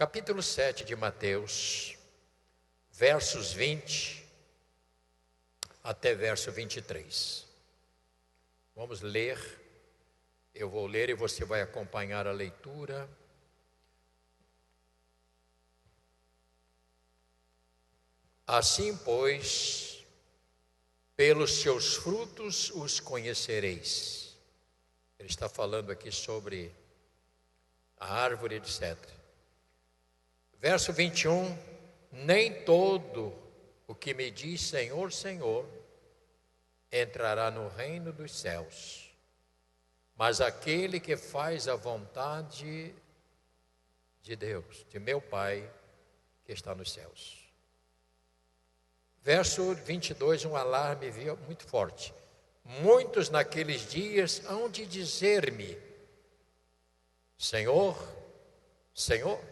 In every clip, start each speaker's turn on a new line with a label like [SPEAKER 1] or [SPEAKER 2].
[SPEAKER 1] capítulo 7 de Mateus, versos 20 até verso 23. Vamos ler, eu vou ler e você vai acompanhar a leitura. Assim, pois, pelos seus frutos os conhecereis. Ele está falando aqui sobre a árvore, etc. Verso 21, nem todo o que me diz Senhor, Senhor, entrará no reino dos céus, mas aquele que faz a vontade de Deus, de meu Pai, que está nos céus. Verso 22, um alarme muito forte. Muitos naqueles dias hão de dizer-me, Senhor, Senhor,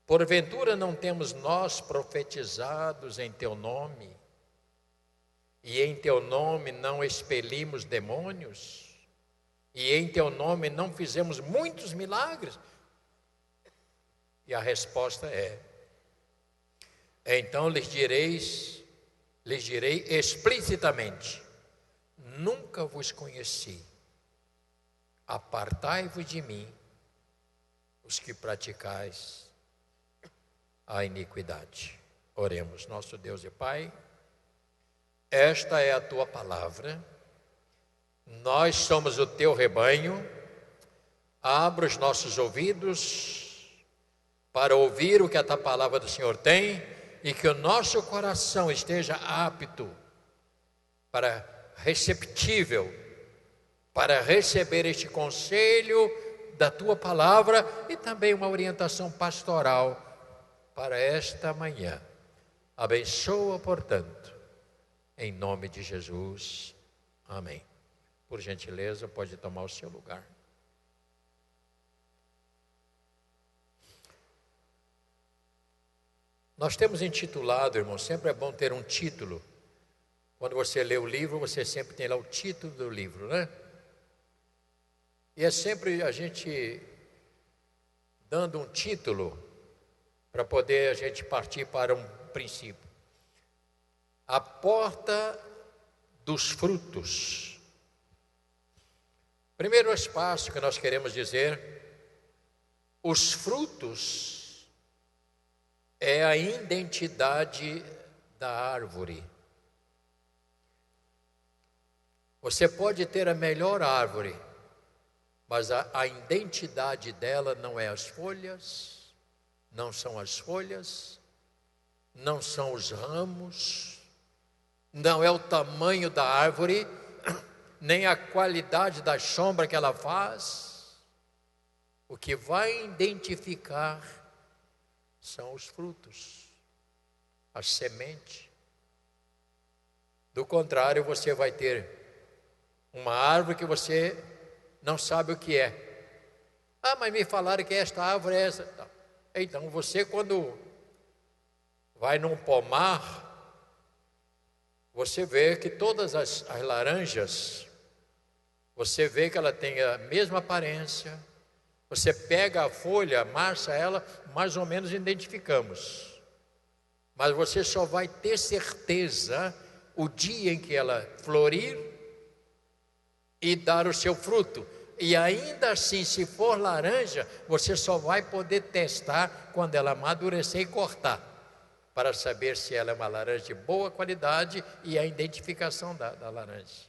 [SPEAKER 1] porventura não temos nós profetizados em teu nome, e em teu nome não expelimos demônios, e em teu nome não fizemos muitos milagres? E a resposta é: então lhes direi explicitamente, nunca vos conheci, apartai-vos de mim, os que praticais a iniquidade. Oremos. Nosso Deus e Pai, esta é a tua palavra, nós somos o teu rebanho, abra os nossos ouvidos para ouvir o que a tua palavra do Senhor tem, e que o nosso coração esteja apto, receptível, para receber este conselho da tua palavra e também uma orientação pastoral para esta manhã. Abençoa, portanto, em nome de Jesus. Amém. Por gentileza, pode tomar o seu lugar. Nós temos intitulado, irmão, sempre é bom ter um título. Quando você lê o livro, você sempre tem lá o título do livro, né? E é sempre a gente dando um título para poder a gente partir para um princípio. A porta dos frutos. Primeiro espaço que nós queremos dizer, os frutos é a identidade da árvore. Você pode ter a melhor árvore, mas a identidade dela não é as folhas, não são as folhas, não são os ramos, não é o tamanho da árvore, nem a qualidade da sombra que ela faz. O que vai identificar são os frutos, as sementes. Do contrário, você vai ter uma árvore que você não sabe o que é. Ah, mas me falaram que esta árvore é essa. Então, você quando vai num pomar, você vê que todas as laranjas, você vê que ela tem a mesma aparência. Você pega a folha, amassa ela, mais ou menos identificamos. Mas você só vai ter certeza o dia em que ela florir e dar o seu fruto. E ainda assim, se for laranja, você só vai poder testar quando ela amadurecer e cortar, para saber se ela é uma laranja de boa qualidade e a identificação da laranja.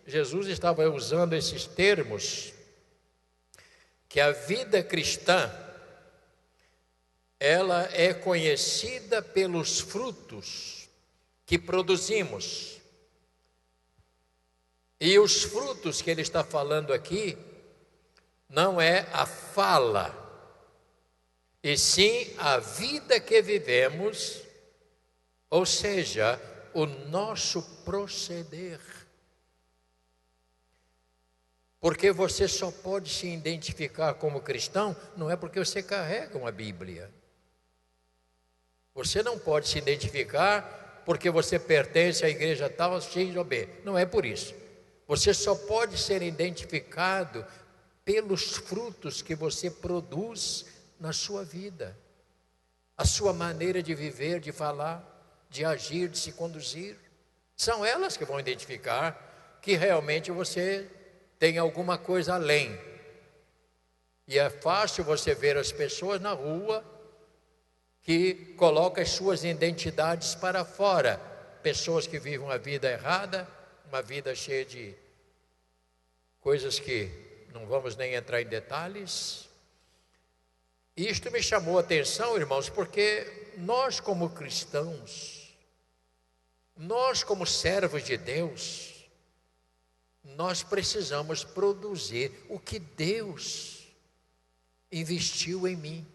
[SPEAKER 1] Jesus estava usando esses termos, que a vida cristã, ela é conhecida pelos frutos que produzimos. E os frutos que ele está falando aqui, não é a fala, e sim a vida que vivemos, ou seja, o nosso proceder. Porque você só pode se identificar como cristão, não é porque você carrega uma Bíblia. Você não pode se identificar porque você pertence à igreja tal, X ou B. Não é por isso. Você só pode ser identificado pelos frutos que você produz na sua vida. A sua maneira de viver, de falar, de agir, de se conduzir. São elas que vão identificar que realmente você tem alguma coisa além. E é fácil você ver as pessoas na rua que colocam as suas identidades para fora. Pessoas que vivem uma vida errada, uma vida cheia de coisas que não vamos nem entrar em detalhes. Isto me chamou a atenção, irmãos, porque nós como cristãos, nós como servos de Deus, nós precisamos produzir o que Deus investiu em mim.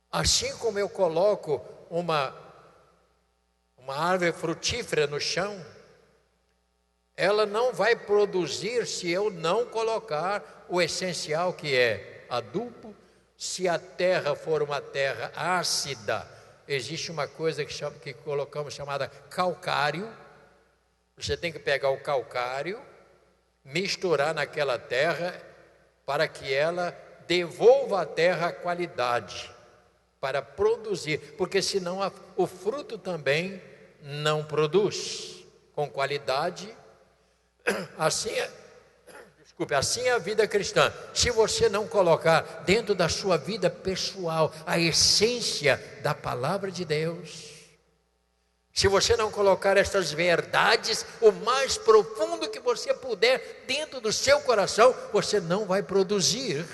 [SPEAKER 1] Assim como eu coloco uma árvore frutífera no chão, ela não vai produzir se eu não colocar o essencial, que é adubo. Se a terra for uma terra ácida, existe uma coisa que colocamos chamada calcário. Você tem que pegar o calcário, misturar naquela terra para que ela devolva à terra a qualidade para produzir, porque senão o fruto também não produz com qualidade. Assim é a vida cristã. Se você não colocar dentro da sua vida pessoal a essência da palavra de Deus, se você não colocar estas verdades o mais profundo que você puder dentro do seu coração, você não vai produzir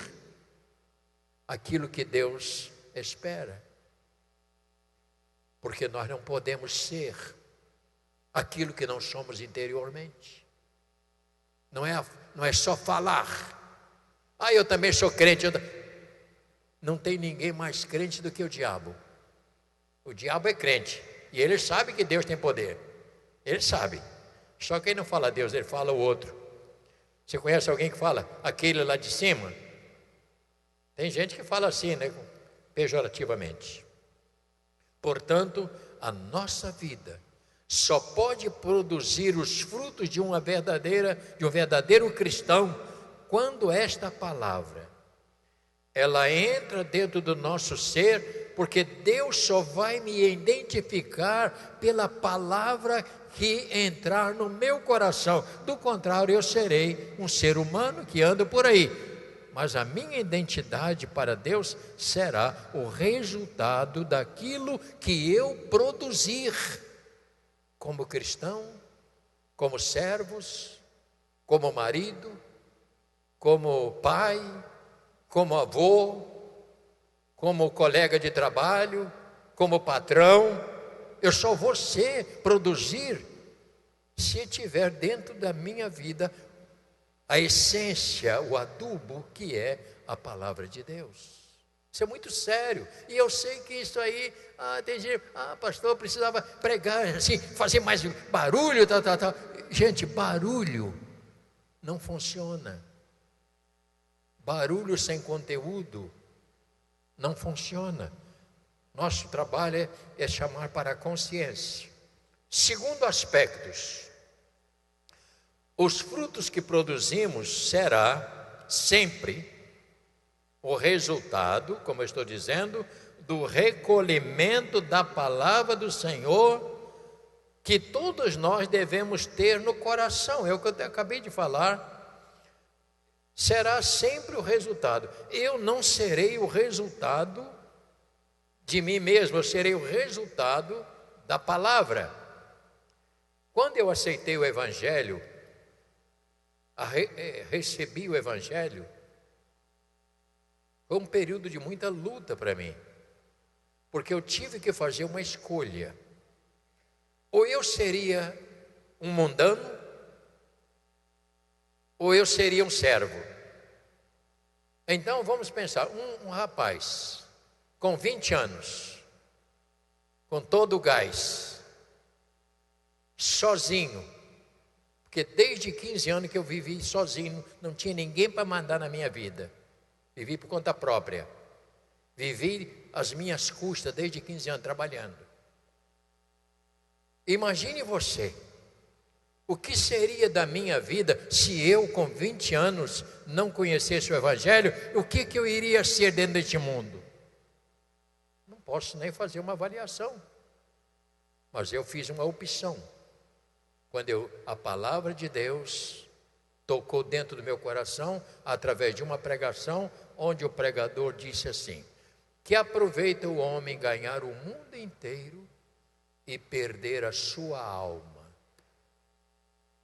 [SPEAKER 1] aquilo que Deus espera. Porque nós não podemos ser aquilo que não somos interiormente. Não é só falar. Eu também sou crente. Não tem ninguém mais crente do que o diabo. O diabo é crente. E ele sabe que Deus tem poder. Ele sabe. Só que ele não fala Deus, ele fala o outro. Você conhece alguém que fala aquele lá de cima? Tem gente que fala assim, né? Pejorativamente. Portanto, a nossa vida só pode produzir os frutos de um verdadeiro cristão quando esta palavra ela entra dentro do nosso ser, porque Deus só vai me identificar pela palavra que entrar no meu coração. Do contrário, eu serei um ser humano que anda por aí. Mas a minha identidade para Deus será o resultado daquilo que eu produzir como cristão, como servos, como marido, como pai, como avô, como colega de trabalho, como patrão. Eu só vou produzir se tiver dentro da minha vida a essência, o adubo que é a palavra de Deus. Isso é muito sério. E eu sei que isso aí, tem gente, pastor, eu precisava pregar assim, fazer mais barulho, tal. Gente, barulho não funciona. Barulho sem conteúdo não funciona. Nosso trabalho é chamar para a consciência. Segundo aspectos, os frutos que produzimos será sempre o resultado, como eu estou dizendo, do recolhimento da palavra do Senhor, que todos nós devemos ter no coração. É o que eu acabei de falar. Será sempre o resultado. Eu não serei o resultado de mim mesmo, eu serei o resultado da palavra. Quando eu aceitei o Evangelho, recebi o Evangelho, foi um período de muita luta para mim, porque eu tive que fazer uma escolha. Ou eu seria um mundano, ou eu seria um servo. Então vamos pensar, um rapaz com 20 anos, com todo o gás, sozinho, porque desde 15 anos que eu vivi sozinho, não tinha ninguém para mandar na minha vida, vivi por conta própria, vivi às minhas custas desde 15 anos trabalhando. Imagine você, O que seria da minha vida se eu, com 20 anos, não conhecesse o Evangelho? O que eu iria ser dentro deste mundo? Não posso nem fazer uma avaliação. Mas eu fiz uma opção. Quando a palavra de Deus tocou dentro do meu coração, através de uma pregação, onde o pregador disse assim: que aproveita o homem ganhar o mundo inteiro e perder a sua alma.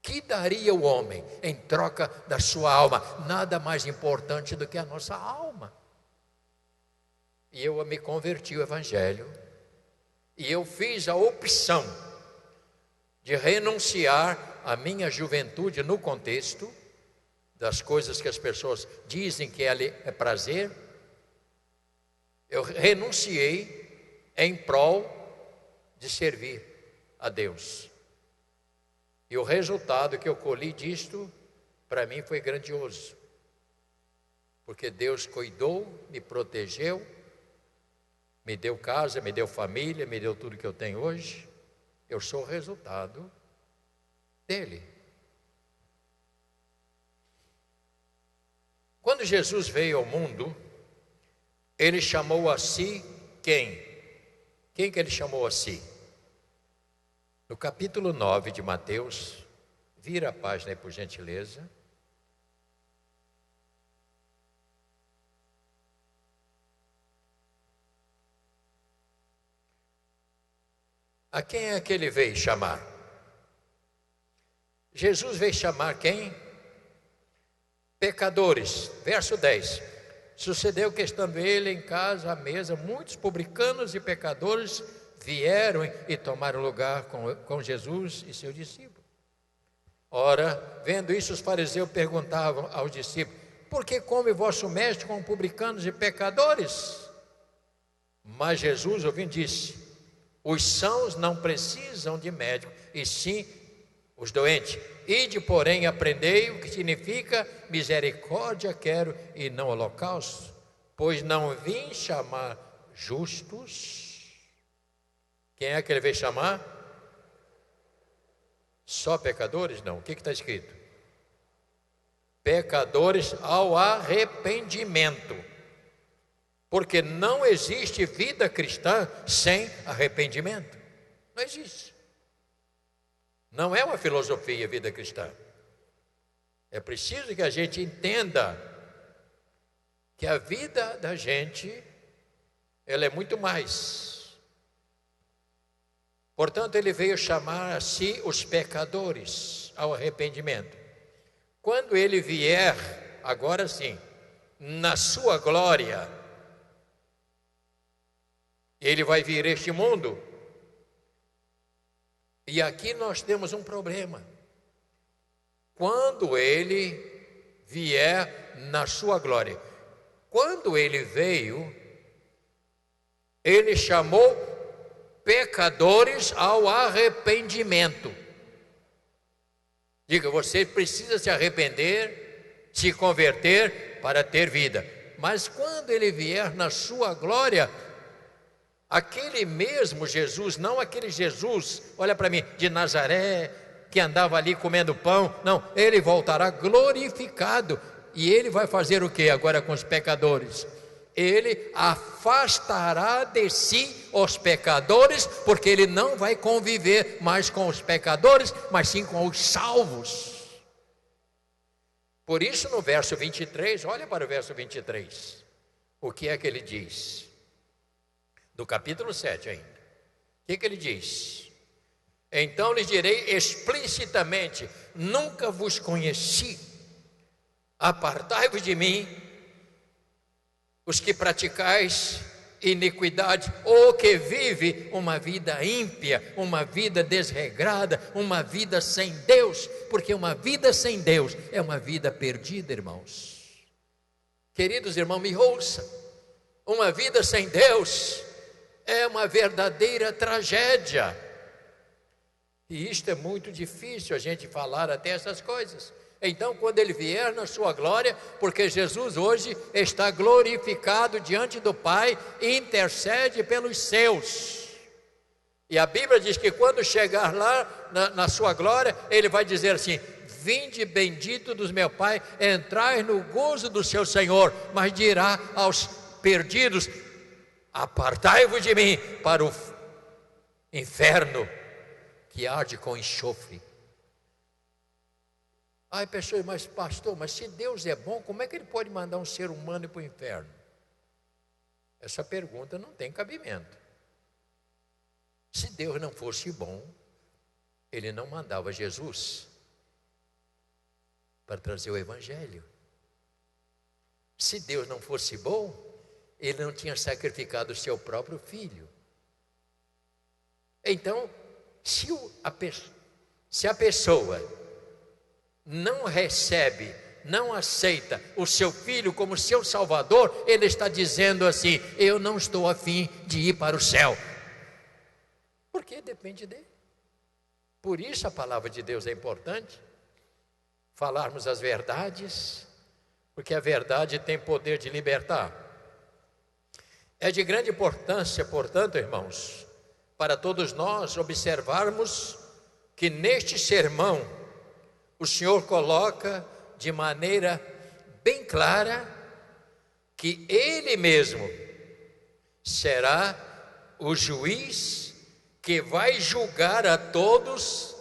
[SPEAKER 1] Que daria o homem em troca da sua alma? Nada mais importante do que a nossa alma. E eu me converti ao Evangelho, e eu fiz a opção de renunciar à minha juventude no contexto das coisas que as pessoas dizem que é prazer. Eu renunciei em prol de servir a Deus. E o resultado que eu colhi disto, para mim foi grandioso. Porque Deus cuidou, me protegeu, me deu casa, me deu família, me deu tudo que eu tenho hoje. Eu sou o resultado dele. Quando Jesus veio ao mundo, ele chamou a si quem? Quem que ele chamou a si? No capítulo 9 de Mateus, vira a página aí por gentileza. A quem é que ele veio chamar? Jesus veio chamar quem? Pecadores. Verso 10. Sucedeu que, estando ele em casa à mesa, muitos publicanos e pecadores vieram e tomaram lugar com Jesus e seus discípulos. Ora, vendo isso, os fariseus perguntavam aos discípulos: por que come vosso mestre com publicanos e pecadores? Mas Jesus, ouvindo, disse: os sãos não precisam de médico, e sim os doentes. Ide, porém, aprendei o que significa misericórdia quero e não holocausto, pois não vim chamar justos. Quem é que ele veio chamar? Só pecadores? Não. O que está escrito? Pecadores ao arrependimento. Porque não existe vida cristã sem arrependimento. Não existe. Não é uma filosofia a vida cristã. É preciso que a gente entenda que a vida da gente, ela é muito mais. Portanto, ele veio chamar a si os pecadores ao arrependimento. Quando ele vier, agora sim, na sua glória, ele vai vir a este mundo. E aqui nós temos um problema. Quando ele vier na sua glória. Quando ele veio, ele chamou pecadores ao arrependimento. Diga, você precisa se arrepender, se converter para ter vida. Mas quando ele vier na sua glória, aquele mesmo Jesus, não aquele Jesus, olha para mim, de Nazaré, que andava ali comendo pão, não, ele voltará glorificado. E ele vai fazer o que agora com os pecadores? Ele afastará de si os pecadores, porque ele não vai conviver mais com os pecadores, mas sim com os salvos. Por isso, no verso 23, olha para o verso 23, o que é que ele diz? Do capítulo 7 ainda. O que ele diz? Então lhes direi explicitamente: nunca vos conheci, apartai-vos de mim, os que praticais iniquidade, ou que vive uma vida ímpia, uma vida desregrada, uma vida sem Deus, porque uma vida sem Deus é uma vida perdida, irmãos. Queridos irmãos, me ouçam, uma vida sem Deus é uma verdadeira tragédia, e isto é muito difícil a gente falar até essas coisas. Então, quando ele vier na sua glória, porque Jesus hoje está glorificado diante do Pai, intercede pelos seus. E a Bíblia diz que quando chegar lá na sua glória, ele vai dizer assim: vinde bendito dos meu Pai, entrai no gozo do seu Senhor. Mas dirá aos perdidos: apartai-vos de mim para o inferno que arde com enxofre. Ai, pessoas, mas pastor, mas se Deus é bom, como é que ele pode mandar um ser humano para o inferno? Essa pergunta não tem cabimento. Se Deus não fosse bom, ele não mandava Jesus para trazer o evangelho. Se Deus não fosse bom, ele não tinha sacrificado o seu próprio filho. Então, se a pessoa não recebe, não aceita o seu filho como seu salvador, ele está dizendo assim: eu não estou a fim de ir para o céu. Porque depende dele. Por isso a palavra de Deus é importante, falarmos as verdades, porque a verdade tem poder de libertar. É de grande importância, portanto, irmãos, para todos nós observarmos que neste sermão o Senhor coloca de maneira bem clara que Ele mesmo será o juiz que vai julgar a todos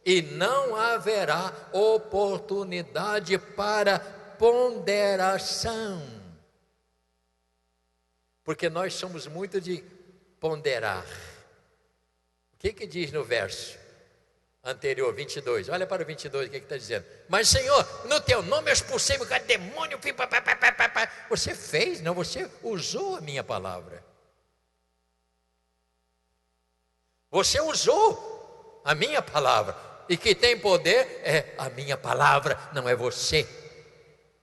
[SPEAKER 1] e não haverá oportunidade para ponderação. Porque nós somos muito de ponderar. O que diz no verso anterior, 22? Olha para o 22, o que está dizendo? Mas Senhor, no teu nome eu expulsei o demônio. Você fez, não, você usou a minha palavra. Você usou a minha palavra. E quem tem poder é a minha palavra, não é você.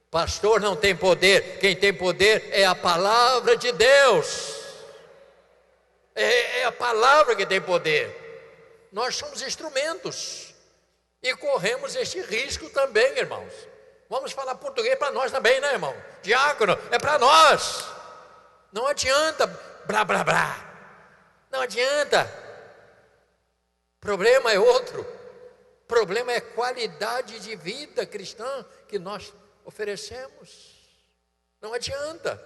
[SPEAKER 1] Pastor não tem poder, quem tem poder é a palavra de Deus. É a palavra que tem poder. Nós somos instrumentos e corremos este risco também, irmãos. Vamos falar português para nós também, né, irmão? Diácono, é para nós. Não adianta blá blá blá. Não adianta. O problema é outro. O problema é a qualidade de vida cristã que nós oferecemos. Não adianta.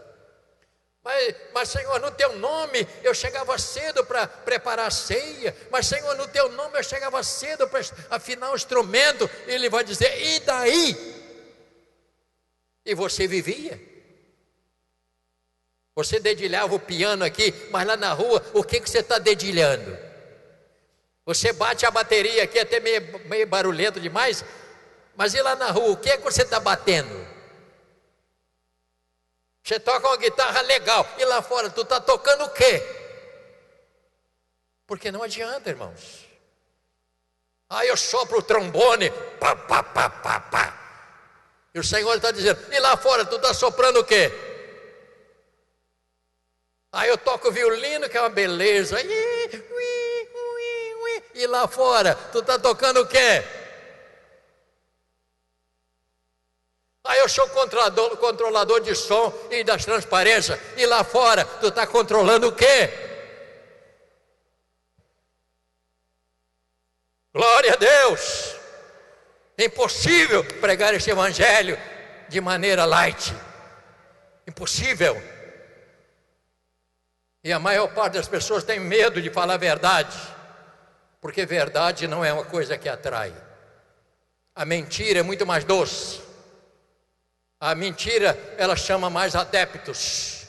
[SPEAKER 1] Mas Senhor, no teu nome eu chegava cedo para preparar a ceia. Mas Senhor, no teu nome eu chegava cedo para afinar o instrumento. Ele vai dizer: e daí? E você vivia? Você dedilhava o piano aqui, mas lá na rua, o que você está dedilhando? Você bate a bateria aqui, até meio barulhento demais, mas e lá na rua, o que é que você está batendo? Você toca uma guitarra legal, e lá fora, tu está tocando o quê? Porque não adianta, irmãos. Eu sopro o trombone, pá, pá, pá, pá, pá. E o Senhor está dizendo: e lá fora, tu está soprando o quê? Eu toco o violino, que é uma beleza. E lá fora, tu está tocando o quê? Eu sou controlador de som e das transparências. E lá fora, tu está controlando o quê? Glória a Deus! É impossível pregar esse evangelho de maneira light. Impossível. E a maior parte das pessoas tem medo de falar a verdade. Porque verdade não é uma coisa que atrai. A mentira é muito mais doce. A mentira, ela chama mais adeptos.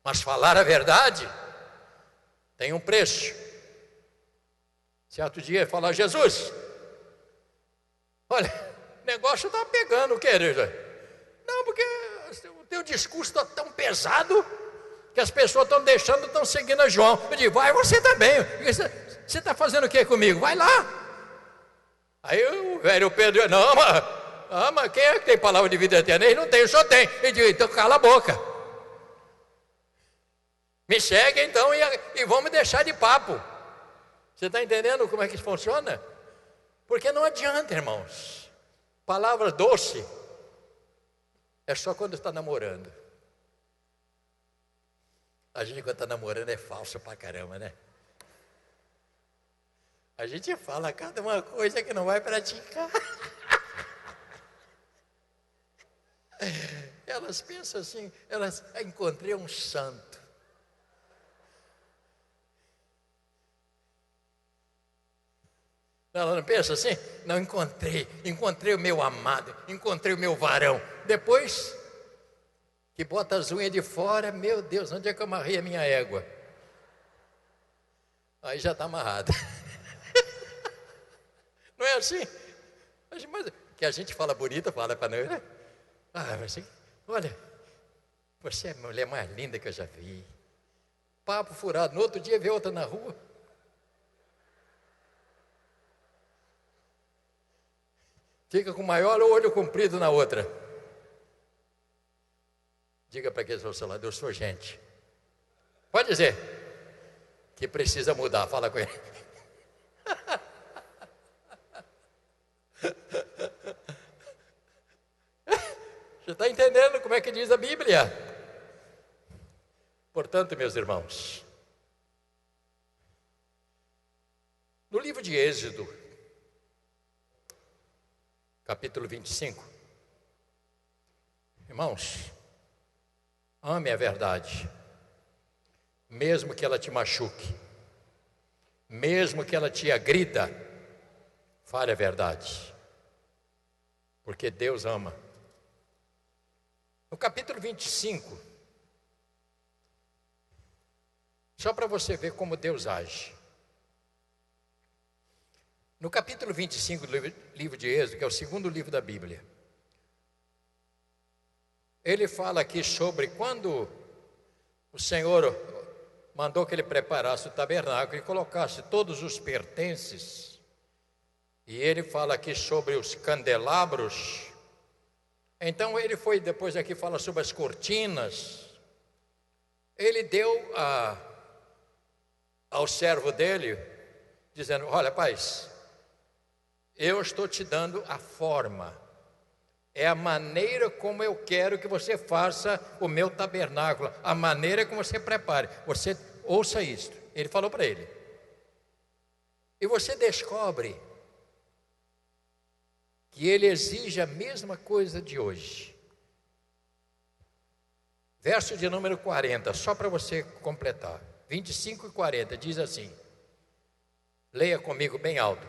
[SPEAKER 1] Mas falar a verdade tem um preço. Certo dia, falar: Jesus, olha, o negócio está pegando, querido. Não, porque o teu discurso está tão pesado que as pessoas estão deixando, estão seguindo a João. Eu digo: vai você também. Você está fazendo o que comigo? Vai lá. Aí o velho Pedro: não, mas quem é que tem palavra de vida eterna? Ele não tem, o senhor tem. Ele diz: então cala a boca. Me segue então e vamos deixar de papo. Você está entendendo como é que isso funciona? Porque não adianta, irmãos. Palavra doce é só quando está namorando. A gente, quando está namorando, é falso pra caramba, né? A gente fala cada uma coisa que não vai praticar. Elas pensam assim, encontrei um santo. Ela não pensa assim? Não, encontrei o meu amado, encontrei o meu varão. Depois que bota as unhas de fora, meu Deus, onde é que eu amarrei a minha égua? Aí já está amarrada. Não é assim? Mas que a gente fala bonita, fala para nós, né? Assim, olha, você é a mulher mais linda que eu já vi. Papo furado, no outro dia vê outra na rua. Fica com o maior olho comprido na outra. Diga para quem está ao seu lado, eu sou gente. Pode dizer que precisa mudar, fala com ele. Você está entendendo como é que diz a Bíblia? Portanto, meus irmãos, no livro de Êxodo, capítulo 25, irmãos, ame a verdade, mesmo que ela te machuque, mesmo que ela te agrida, fale a verdade, porque Deus ama. No capítulo 25, só para você ver como Deus age. No capítulo 25 do livro de Êxodo, que é o segundo livro da Bíblia, ele fala aqui sobre quando o Senhor mandou que ele preparasse o tabernáculo e colocasse todos os pertences, e ele fala aqui sobre os candelabros. Então ele foi, depois aqui fala sobre as cortinas. Ele deu ao servo dele, dizendo: olha, rapaz, eu estou te dando a forma, é a maneira como eu quero que você faça o meu tabernáculo, a maneira como você prepare. Você ouça isto. Ele falou para ele. E você descobre que ele exige a mesma coisa de hoje. Verso de número 40, só para você completar. 25 e 40, diz assim. Leia comigo bem alto.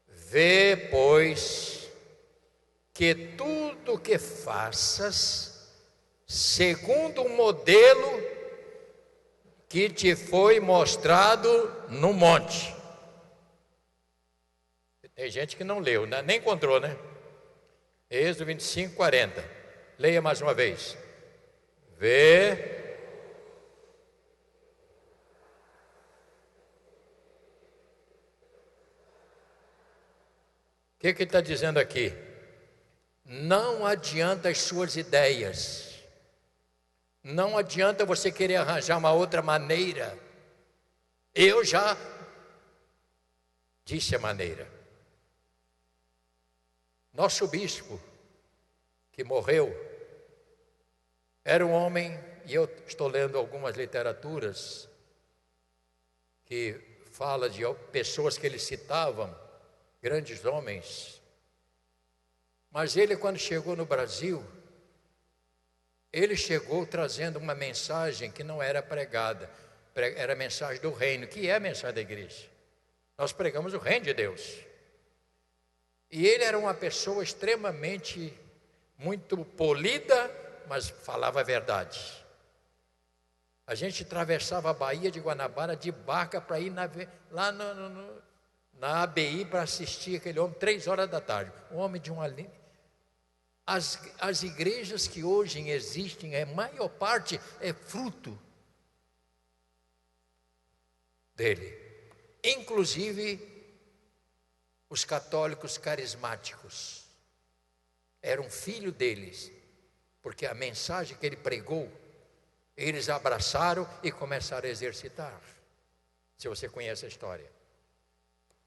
[SPEAKER 1] Vê, pois, que tudo que faças, segundo o modelo que te foi mostrado no monte. Tem gente que não leu, né? Nem encontrou, né? Êxodo 25, 40. Leia mais uma vez. Vê. O que ele está dizendo aqui? Não adianta as suas ideias. Não adianta você querer arranjar uma outra maneira. Eu já disse a maneira. Nosso bispo, que morreu, era um homem, e eu estou lendo algumas literaturas que fala de pessoas que ele citavam, grandes homens. Mas ele, quando chegou no Brasil, ele chegou trazendo uma mensagem que não era pregada, era a mensagem do reino, que é a mensagem da igreja. Nós pregamos o reino de Deus. E ele era uma pessoa extremamente, muito polida, mas falava a verdade. A gente atravessava a Baía de Guanabara de barca para ir lá na ABI para assistir aquele homem, 3 horas da tarde. Um homem de uma linha. As igrejas que hoje existem, a maior parte é fruto dele. Inclusive os católicos carismáticos. Era um filho deles, porque a mensagem que ele pregou, eles abraçaram e começaram a exercitar. Se você conhece a história.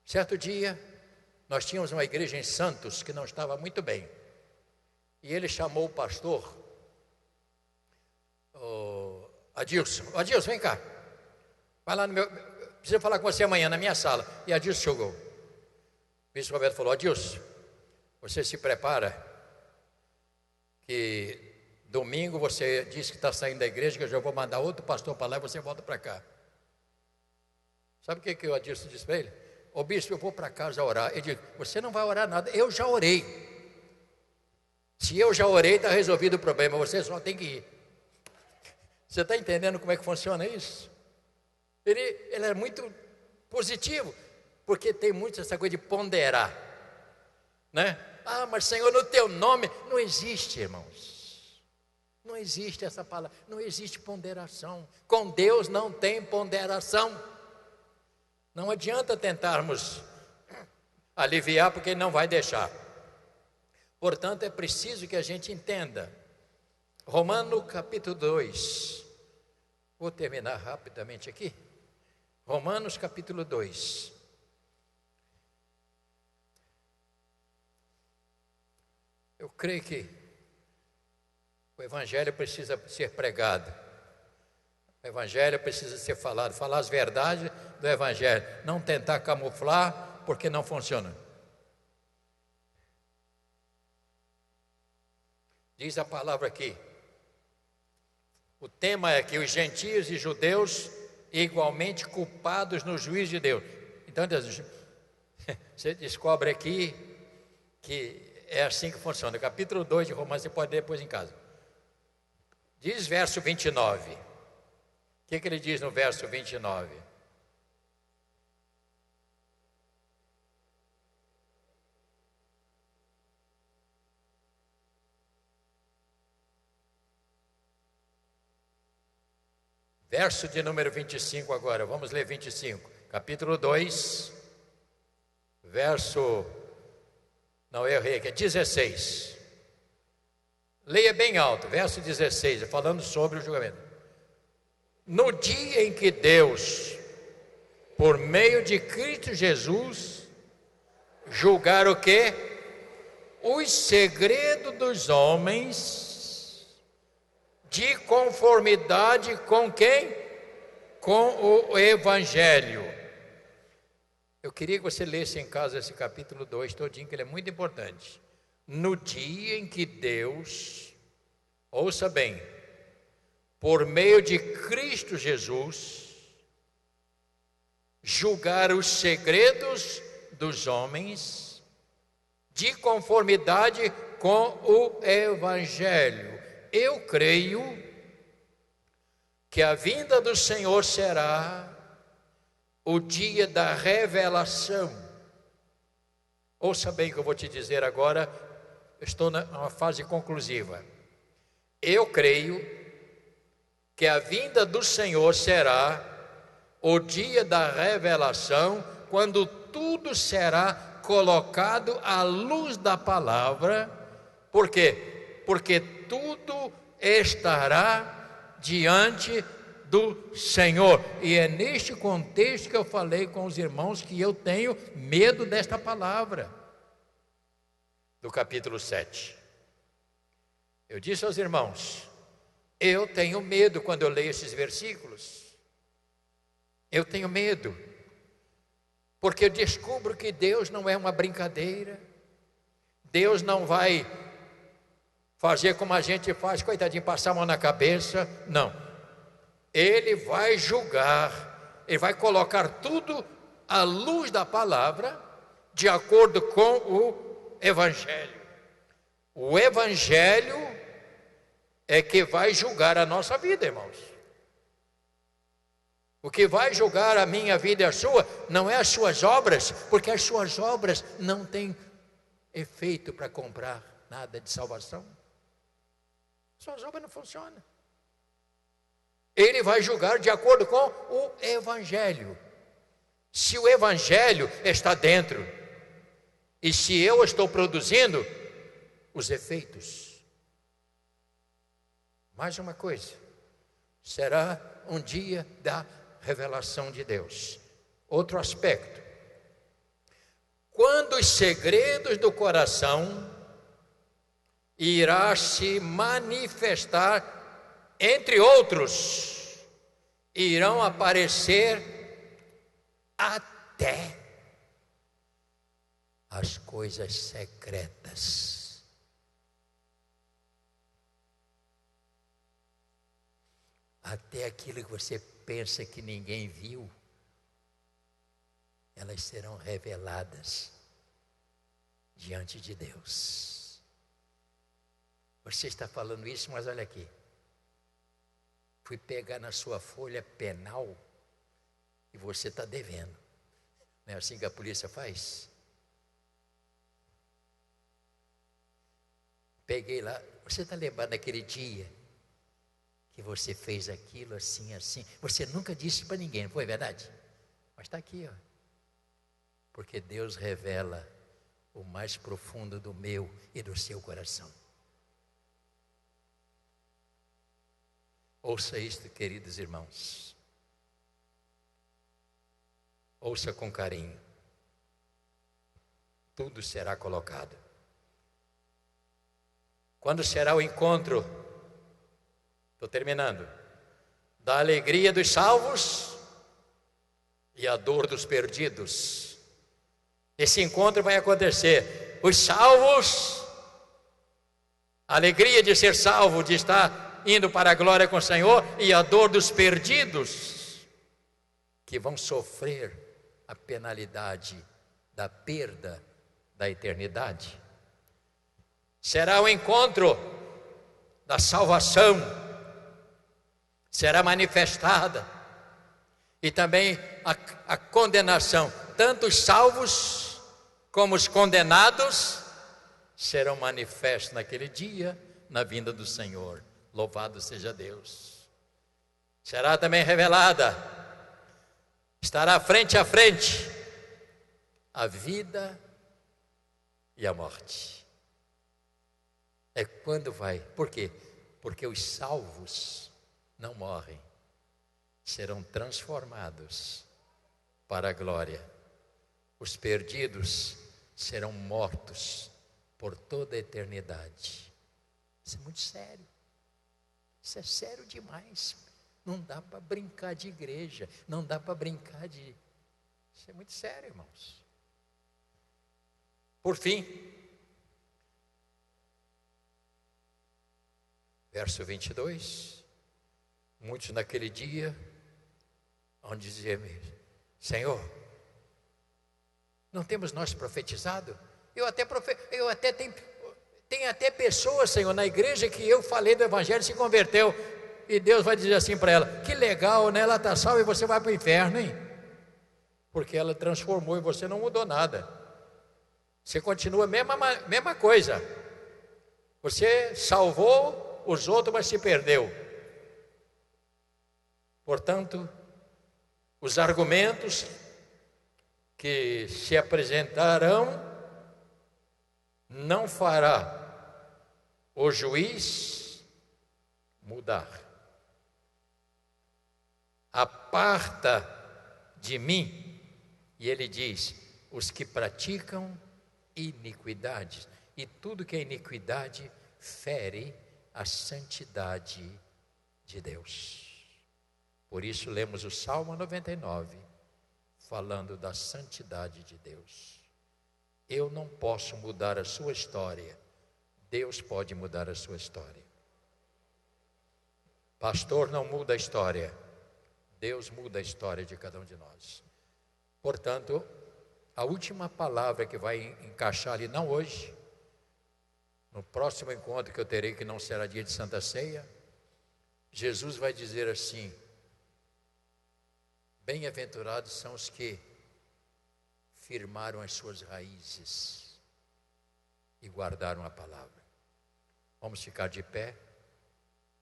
[SPEAKER 1] Certo dia, nós tínhamos uma igreja em Santos que não estava muito bem. E ele chamou o pastor, Adilson. Adilson, vem cá. Vai lá no meu... preciso falar com você amanhã na minha sala. E Adilson chegou. O bispo Roberto falou: Adilson, você se prepara, que domingo você disse que está saindo da igreja, que eu já vou mandar outro pastor para lá e você volta para cá. Sabe o que o Adilson disse para ele? Ô bispo, eu vou para casa orar. Ele disse: você não vai orar nada, eu já orei. Se eu já orei, está resolvido o problema, você só tem que ir. Você está entendendo como é que funciona isso? Ele é muito positivo, porque tem muito essa coisa de ponderar, né? Ah, mas Senhor, no teu nome, não existe, irmãos. Não existe essa palavra, não existe ponderação. Com Deus não tem ponderação. Não adianta tentarmos aliviar, porque Ele não vai deixar. Portanto, é preciso que a gente entenda. Romanos capítulo 2. Vou terminar rapidamente aqui. Romanos capítulo 2. Eu creio que o Evangelho precisa ser pregado. O Evangelho precisa ser falado, falar as verdades do Evangelho, não tentar camuflar, porque não funciona. Diz a palavra aqui, o tema é que os gentios e judeus igualmente culpados no juízo de Deus. Então, você descobre aqui que é assim que funciona. Capítulo 2 de Romanos, você pode ler depois em casa. Diz verso 29. O que ele diz no verso 29? Verso de número 25 agora, vamos ler 25. Capítulo 2, verso... Não, eu errei aqui, é 16. Leia bem alto, verso 16, falando sobre o julgamento. No dia em que Deus, por meio de Cristo Jesus, julgar o quê? Os segredos dos homens, de conformidade com quem? Com o Evangelho. Eu queria que você lesse em casa esse capítulo 2 todinho, que ele é muito importante. No dia em que Deus, ouça bem, por meio de Cristo Jesus, julgar os segredos dos homens, de conformidade com o Evangelho. Eu creio que a vinda do Senhor será o dia da revelação. Ouça bem o que eu vou te dizer agora, estou numa fase conclusiva. Eu creio que a vinda do Senhor será o dia da revelação, quando tudo será colocado à luz da palavra. Por quê? Porque tudo estará diante do Senhor. E é neste contexto que eu falei com os irmãos que eu tenho medo desta palavra, do capítulo 7. Eu disse aos irmãos, eu tenho medo quando eu leio esses versículos. Eu tenho medo, porque eu descubro que Deus não é uma brincadeira. Deus não vai fazer como a gente faz, coitadinho, passar a mão na cabeça. Não. Ele vai julgar, Ele vai colocar tudo à luz da palavra, de acordo com o Evangelho. O Evangelho é que vai julgar a nossa vida, irmãos. O que vai julgar a minha vida e a sua, não é as suas obras, porque as suas obras não têm efeito para comprar nada de salvação. Suas obras não funcionam. Ele vai julgar de acordo com o Evangelho. Se o Evangelho está dentro, e se eu estou produzindo os efeitos. Mais uma coisa, será um dia da revelação de Deus. Outro aspecto, quando os segredos do coração irá se manifestar, entre outros, irão aparecer até as coisas secretas. Até aquilo que você pensa que ninguém viu, elas serão reveladas diante de Deus. Você está falando isso, mas olha aqui. Fui pegar na sua folha penal e você está devendo. Não é assim que a polícia faz? Peguei lá, você está lembrando daquele dia que você fez aquilo assim, assim? Você nunca disse para ninguém, não foi verdade? Mas está aqui, ó. Porque Deus revela o mais profundo do meu e do seu coração. Ouça isto, queridos irmãos. Ouça com carinho. Tudo será colocado. Quando será o encontro? Estou terminando. Da alegria dos salvos e a dor dos perdidos. Esse encontro vai acontecer. Os salvos, a alegria de ser salvo, de estar indo para a glória com o Senhor, e a dor dos perdidos, que vão sofrer a penalidade da perda da eternidade. Será o encontro da salvação, será manifestada, e também a condenação. Tanto os salvos como os condenados serão manifestos naquele dia, na vinda do Senhor. Louvado seja Deus. Será também revelada, estará frente a frente, a vida e a morte. É quando vai. Por quê? Porque os salvos não morrem, serão transformados para a glória. Os perdidos serão mortos por toda a eternidade. Isso é muito sério. Isso é sério demais. Não dá para brincar de igreja. Não dá para brincar de... Isso é muito sério, irmãos. Por fim, verso 22. Muitos naquele dia vão dizer-me: Senhor, não temos nós profetizado? Eu até tem até pessoas, Senhor, na igreja que eu falei do evangelho e se converteu. E Deus vai dizer assim para ela: que legal, né? Ela está salva e você vai para o inferno, hein? Porque ela transformou e você não mudou nada. Você continua a mesma coisa. Você salvou os outros, mas se perdeu. Portanto, os argumentos que se apresentarão não fará o juiz mudar. Aparta de mim, e ele diz, os que praticam iniquidades, e tudo que é iniquidade fere a santidade de Deus. Por isso lemos o Salmo 99, falando da santidade de Deus. Eu não posso mudar a sua história, Deus pode mudar a sua história. Pastor não muda a história, Deus muda a história de cada um de nós. Portanto, a última palavra que vai encaixar ali, não hoje, no próximo encontro que eu terei, que não será dia de Santa Ceia, Jesus vai dizer assim: bem-aventurados são os que firmaram as suas raízes e guardaram a palavra. Vamos ficar de pé.